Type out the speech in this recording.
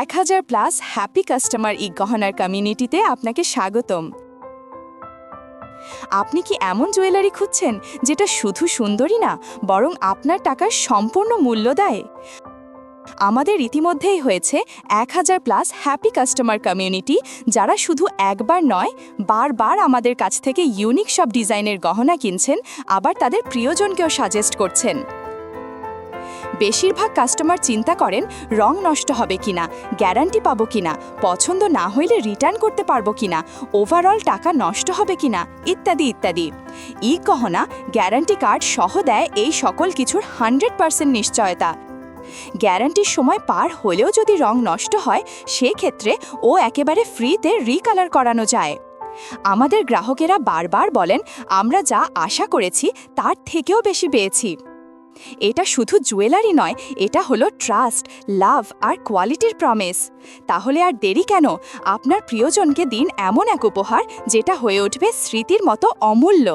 1000+ happy customer গহনার কমিউনিটিতে আপনাকে স্বাগতম। আপনি কি এমন জুয়েলারি খুঁজছেন যেটা শুধু সুন্দরই না, বরং আপনার টাকার সম্পূর্ণ মূল্য দেয়? আমাদের ইতিমধ্যেই হয়েছে 1000+ হ্যাপি কাস্টমার কমিউনিটি, যারা শুধু একবার নয়, বারবার আমাদের কাছ থেকে ইউনিক সব ডিজাইনের গহনা কিনছেন, আবার তাদের প্রিয়জনকেও সাজেস্ট করছেন। বেশিরভাগ কাস্টমার চিন্তা করেন রং নষ্ট হবে কিনা, গ্যারান্টি পাবো কিনা, পছন্দ না হইলে রিটার্ন করতে পারবো কিনা, ওভারঅল টাকা নষ্ট হবে কিনা, ইত্যাদি ইত্যাদি। গহনা গ্যারান্টি কার্ড সহ দেয় এই সকল কিছুর 100% নিশ্চয়তা। গ্যারান্টির সময় পার হলেও যদি রং নষ্ট হয়, সেক্ষেত্রে ও একেবারে ফ্রিতে রিকালার করানো যায়। আমাদের গ্রাহকেরা বারবার বলেন, আমরা যা আশা করেছি তার থেকেও বেশি পেয়েছি। এটা শুধু জুয়েলারি নয়, এটা হলো ট্রাস্ট, লাভ আর কোয়ালিটির প্রমিস। তাহলে আর দেরি কেন? আপনার প্রিয়জনকে দিন এমন এক উপহার যেটা হয়ে উঠবে স্মৃতির মতো অমূল্য।